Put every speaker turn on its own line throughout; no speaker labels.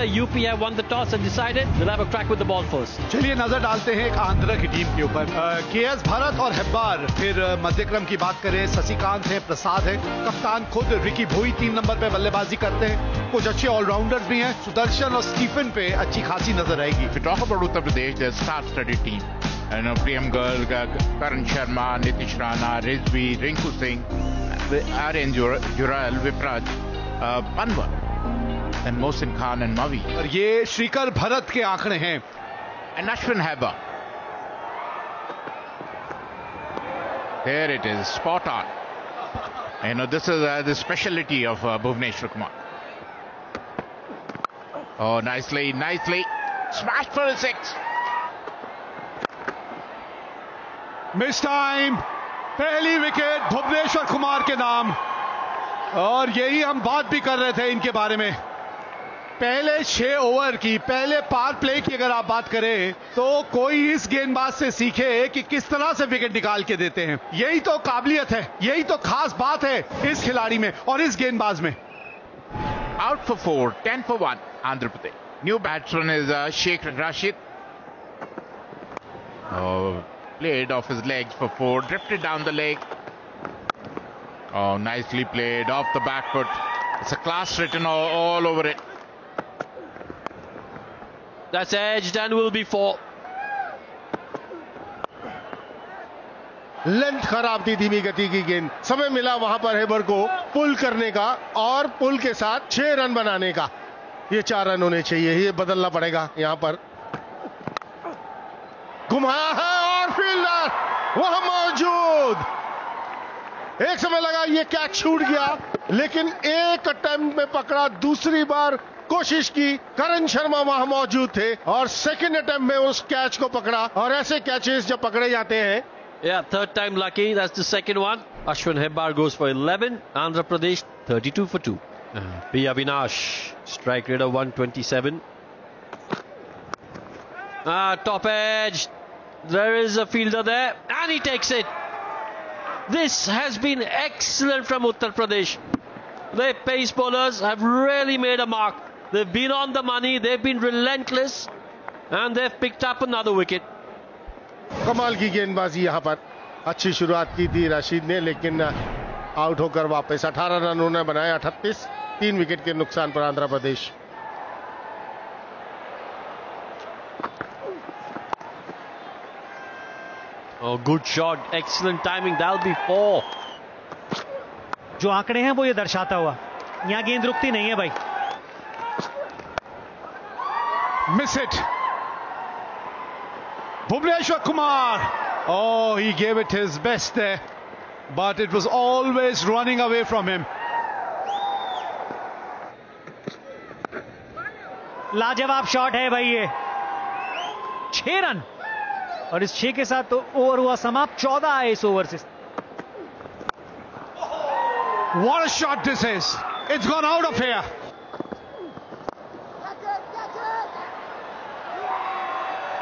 UP have won the toss and decided they'll have a crack with the ball first.
चलिए नजर डालते हैं एक आंध्र की टीम के ऊपर। केएस भारत और हेब्बार, फिर मध्यक्रम की बात करें शशिकांत है, प्रसाद है, कप्तान खुद रिकी भोई 3 नंबर पे बल्लेबाजी करते हैं। कुछ अच्छे ऑलराउंडर्स भी हैं, सुदर्शन और स्टीफन पे अच्छी खासी नजर आएगी।
We talk about Uttar Pradesh, their star-studded team. Priyam Garg, Karan Sharma, Nitish Rana, Rizvi, Rinku Singh, Aryan Jural, Vipraj, Panwar, and Mohsin Khan and Mavi.
और ये श्रीकर भरत के आंकड़े हैं।
And Ashwin Hebbar. There it is, spot on. This is the speciality of Bhuvneshwar Kumar. Oh, nicely, smashed for a 6.
Miss time, पहली wicket Bhuvneshwar Kumar के नाम। और यही हम बात भी कर रहे थे इनके बारे में। पहले 6 ओवर की, पहले पावर प्ले की अगर आप बात करें तो कोई इस गेंदबाज से सीखे कि किस तरह से विकेट निकाल के देते हैं। यही तो काबिलियत है, यही तो खास बात है इस खिलाड़ी में और इस गेंदबाज में।
Out for 4, 10 for 1, Andhra Pradesh. New batsman is Sheikh Rashid. Oh, played off his legs for 4, drifted down the leg. Oh, nicely played off the back foot. It's a class written all over it.
That's edged and will be 4.
Length खराब थी, धीमी गति की गेंद। समय मिला वहां पर हेबर को पुल करने का और पुल के साथ 6 रन बनाने का। ये 4 रन होने चाहिए, ये बदलना पड़ेगा यहां पर। घुमाया है और फील्डर वहां मौजूद। एक समय लगा ये कैच छूट गया, लेकिन एक अटेम्प्ट में पकड़ा, दूसरी बार कोशिश की। करण शर्मा वहां मौजूद थे और सेकंड अटेम्प्ट में उस कैच को पकड़ा। और ऐसे कैचेस जब पकड़े जाते हैं,
Yeah, third time lucky. That's the second one. Ashwin Hebbar goes for 11. Andhra Pradesh 32 for 2. P. Avinash, strike rate of 127. Top edge. There is a fielder there, and he takes it. This has been excellent from Uttar Pradesh. Their pace bowlers have really made a mark. They've been on the money. They've been relentless, and they've picked up another wicket.
कमाल की गेंदबाजी यहां पर। अच्छी शुरुआत की थी राशिद ने, लेकिन आउट होकर वापस 18 रन उन्होंने बनाए। 38, 3 विकेट के नुकसान पर Andhra Pradesh.
Oh, good shot, excellent timing. That'll be 4.
जो आंकड़े हैं वो ये दर्शाता हुआ, यहां गेंद रुकती नहीं है भाई।
Miss it, Bhuvneshwar Kumar. Oh, he gave it his best there, but it was always running away from him.
लाजवाब शॉट है भाई ये। 6 रन और इस 6 के साथ तो ओवर हुआ समाप्त। 14 है इस ओवर से।
What a shot this is. It's gone out of here.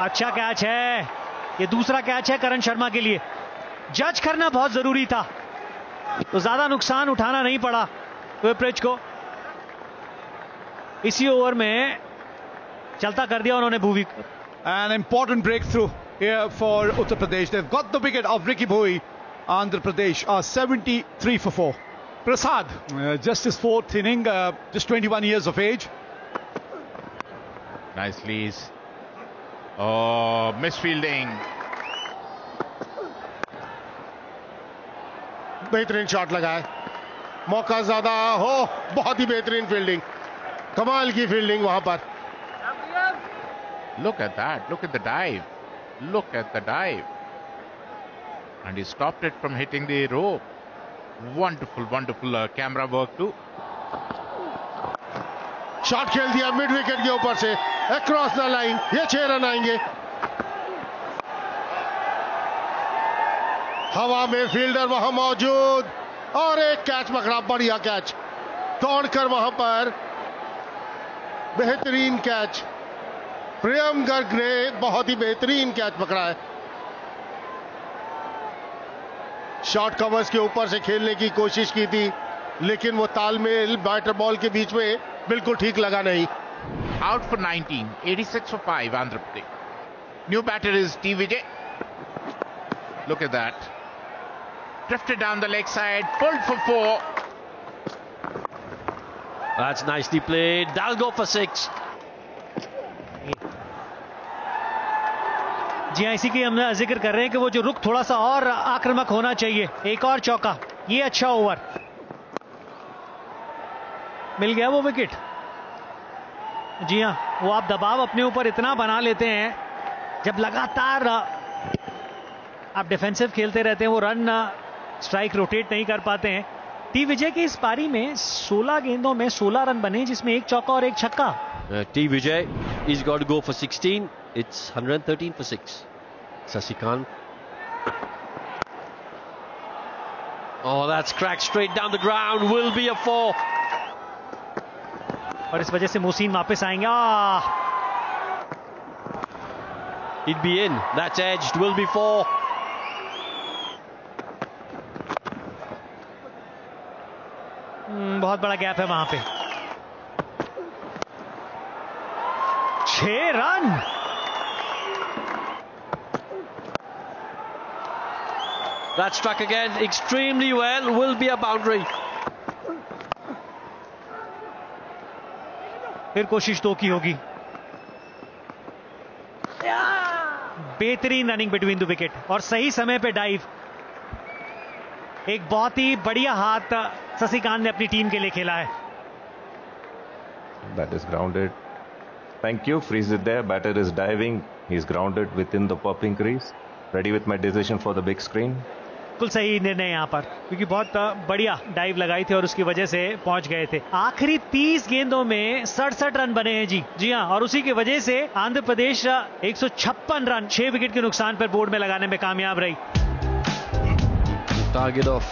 अच्छा कैच है, ये दूसरा कैच है करण शर्मा के लिए। जज करना बहुत जरूरी था, तो ज्यादा नुकसान उठाना नहीं पड़ा विप्रिज को। इसी ओवर में चलता कर दिया उन्होंने भुवी को।
An important breakthrough here for Uttar Pradesh. They've got the wicket of Ricky Bhoi. Andhra Pradesh are 73 for 4. Prasad, just his 4th inning, just 21 years of age.
Nicely. Oh, misfielding.
बेहतरीन shot लगा है, मौका ज्यादा हो। बहुत ही बेहतरीन fielding, कमाल की फील्डिंग वहां पर।
Look at that. Look at the dive. Look at the dive. And he stopped it from hitting the rope. Wonderful, wonderful camera work too.
Shot खेल दिया मिड विकेट के ऊपर से, अक्रॉस द लाइन। ये 6 run आएंगे। हवा में fielder वहां मौजूद और एक कैच पकड़ा, बढ़िया कैच। दौड़कर वहां पर बेहतरीन कैच। प्रियम गर्ग ने बहुत ही बेहतरीन कैच पकड़ा है। शॉर्ट कवर्स के ऊपर से खेलने की कोशिश की थी, लेकिन वो तालमेल बैटर बॉल के बीच में बिल्कुल ठीक लगा नहीं।
out for 19, 86 for 5, Andhra Pradesh. New batter is T. Vijay. Look at that. Drifted down the leg side, pulled for 4.
That's nicely played. That'll go for 6.
जी इसी की हम जिक्र कर रहे हैं कि वो जो रुख थोड़ा सा और आक्रामक होना चाहिए. एक और चौका, ये अच्छा ओवर. मिल गया वो विकेट. जी हाँ, वो आप दबाव अपने ऊपर इतना बना लेते हैं जब लगातार आप डिफेंसिव खेलते रहते हैं, वो रन स्ट्राइक रोटेट नहीं कर पाते हैं. टी विजय की इस पारी में 16 गेंदों में 16 रन बने, जिसमें एक चौका और एक छक्का.
T. Vijay, he's got to go for 16. It's 113 for 6. Sasikanth. Oh, that's cracked straight down the ground. Will be a 4.
और इस वजह से मोहसिन वापस आएंगे.
He'd be in. That's edged. Will be 4.
बहुत बड़ा गैप है वहां पे. 6 run.
That struck again extremely well. Will be a boundary.
फिर कोशिश 2 की होगी. बेहतरीन रनिंग बिटवीन द विकेट और सही समय पे डाइव. एक बहुत ही बढ़िया हाथ शशिकांत ने अपनी टीम के लिए खेला है.
That is grounded. Thank you. Freeze it there. Batter is diving. He is grounded within the popping crease. Ready with my decision for the big screen.
बिल्कुल सही निर्णय यहां पर, क्योंकि बहुत बढ़िया डाइव लगाई थी और उसकी वजह से पहुंच गए थे. आखिरी 30 गेंदों में 67 रन बने हैं. जी हां, और उसी की वजह से आंध्र प्रदेश 156 रन 6 विकेट के नुकसान पर बोर्ड में लगाने में कामयाब रही.
Target of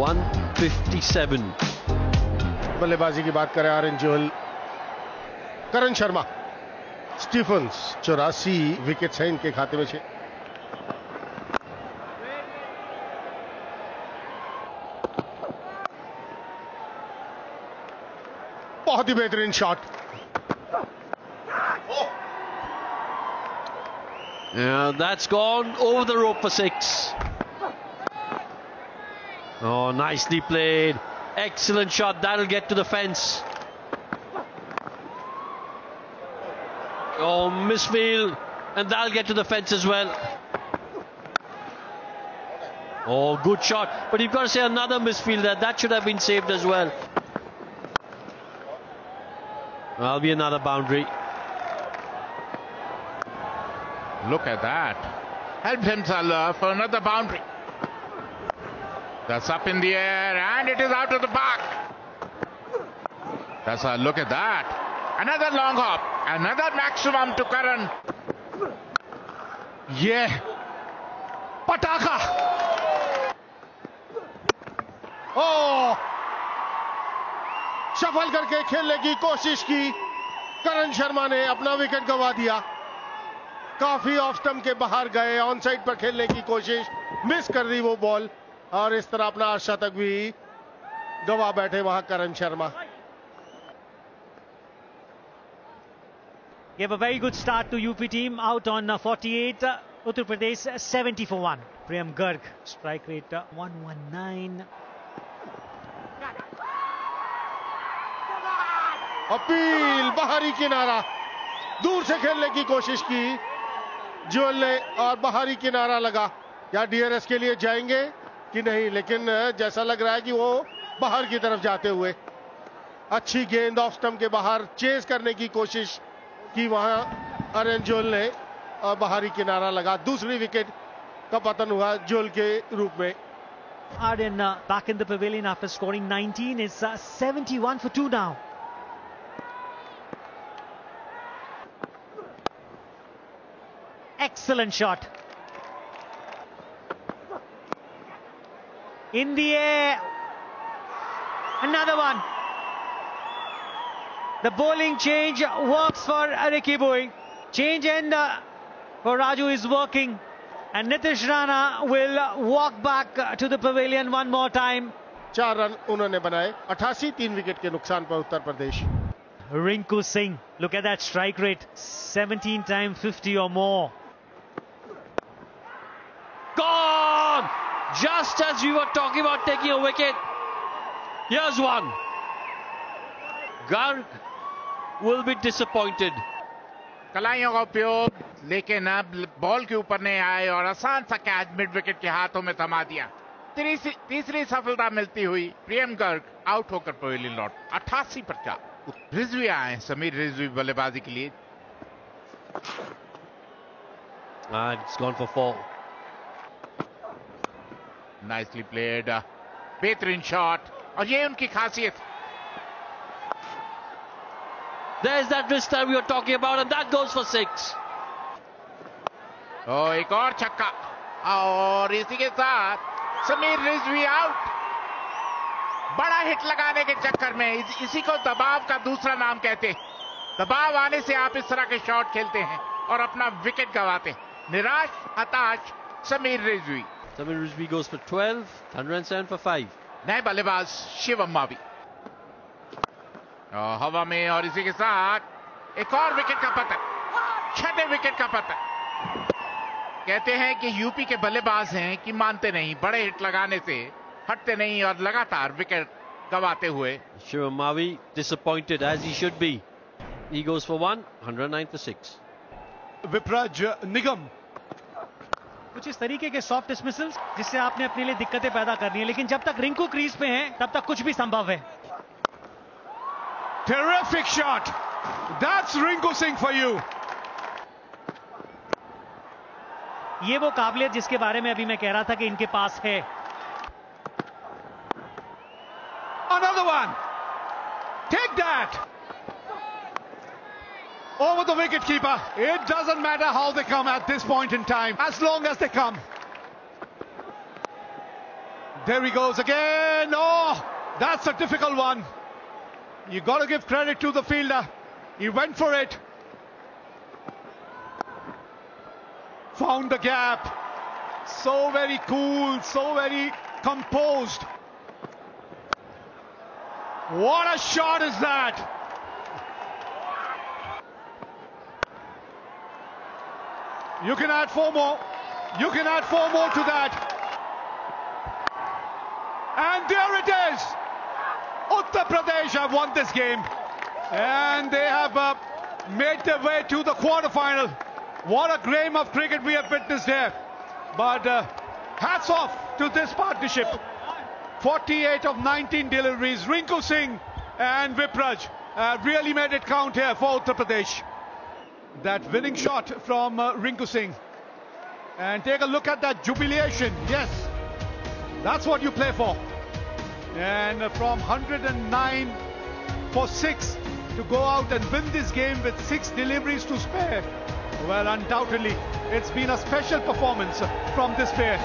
157.
बल्लेबाजी की बात करें आरएन जोहल, करण शर्मा, स्टीफन्स 84 विकेट हैं इनके खाते में. बहुत ही बेहतरीन shot.
That's gone over the rope for 6. Oh, nicely played. Excellent shot. That'll get to the fence. Oh, misfield. And that'll get to the fence as well. Oh, good shot. But you've got to say another misfield there. That should have been saved as well. That'll be another boundary.
Look at that. Helped himself for another boundary. That's up in the air and it is out of the park. That's a look at that. Another long hop. Another maximum to Karan.
Yeah. Pataka. Oh. Shuffle करके खेलने की कोशिश की. करण शर्मा ने अपना wicket गंवा दिया. काफी ऑफ स्टंप के बाहर गए. ऑन साइड पर खेलने की कोशिश, मिस कर दी वो बॉल और इस तरह अपना शतक भी गंवा बैठे वहां करण Sharma.
Gave a very good start to UP team, out on 48. Uttar Pradesh 70 for 1. Priyam Garg, strike rate 119.
Appeal, बाहरी किनारा, दूर से खेलने की कोशिश की जोहल ने और बाहरी किनारा लगा. क्या डीआरएस के लिए जाएंगे कि नहीं, लेकिन जैसा लग रहा है कि वो बाहर की तरफ जाते हुए. अच्छी गेंद ऑफ स्टंप के बाहर चेस करने की कोशिश की वहां आरएन जोहल ने और बाहरी किनारा लगा. दूसरी विकेट का पतन हुआ जोहल के रूप में.
Arden back in the pavilion after scoring 19 is 71 for 2 now. Excellent shot. In the air. Another one. The bowling change works for Ricky Boy. Change end for Raju is working. And Nitish Rana will walk back to the pavilion one more time.
4 run उन्होंने बनाए. 88 3 wicket के नुकसान पर Uttar Pradesh.
Rinku Singh. Look at that strike rate. 17 times 50 or more.
Gone! Just as we were talking about taking a wicket, here's one. Garg will be disappointed.
कलाइयों का उपयोग, लेकिन अब ball के ऊपर नहीं आए और आसान सा कैच मिड विकेट के हाथों में थमा दिया। तीसरी सफलता मिलती हुई प्रियम गर्ग आउट होकर पवेलियन लौट। 88 पर 4। रिजवी आए, समीर रिजवी बल्लेबाजी के लिए।
And it's gone for 4.
Nicely played, बेहतरीन शॉट, और ये उनकी खासियत।
There's that wrist time we were talking about, and that goes for 6.
एक और छक्का, और इसी के साथ समीर रिजवी आउट। बड़ा हिट लगाने के चक्कर में इसी को दबाव का दूसरा नाम कहते हैं। दबाव आने से आप इस तरह के शॉट खेलते हैं और अपना विकेट गंवाते हैं। निराश, हताश Sameer Rizvi.
Samir Rizvi goes for 12, 107 for 5.
नए बल्लेबाज शिवम मावी हवा में, और इसी के साथ एक और विकेट का पतन, 6ठे विकेट का पतन। कहते हैं कि यूपी के बल्लेबाज हैं कि मानते नहीं, बड़े हिट लगाने से हटते नहीं और लगातार विकेट गंवाते हुए।
Shivam Mavi disappointed as he should be. He goes for 1, 109 for 6.
Vipraj निगम,
कुछ इस तरीके के सॉफ्ट डिसमिसल्स जिससे आपने अपने लिए दिक्कतें पैदा करनी है, लेकिन जब तक रिंकू क्रीज पे हैं तब तक कुछ भी संभव है।
terrific shot. That's Rinku Singh for you.
ये वो काबिलियत जिसके बारे में अभी मैं कह रहा था कि इनके पास है।
Another one. Take that. Over the wicketkeeper. It doesn't matter how they come at this point in time, as long as they come. There he goes again. Oh, that's a difficult one. You got to give credit to the fielder. He went for it. Found the gap. So very cool, so very composed. What a shot is that? You can add 4 more. You can add 4 more to that. And there it is. Uttar Pradesh have won this game. And they have made their way to the quarterfinal. What a game of cricket we have witnessed here. But hats off to this partnership. 48 of 19 deliveries. Rinku Singh and Vipraj really made it count here for Uttar Pradesh. That winning shot from Rinku Singh. And take a look at that jubilation. Yes, that's what you play for. And from 109 for 6 to go out and win this game with 6 deliveries to spare. Well, undoubtedly, it's been a special performance from this pair.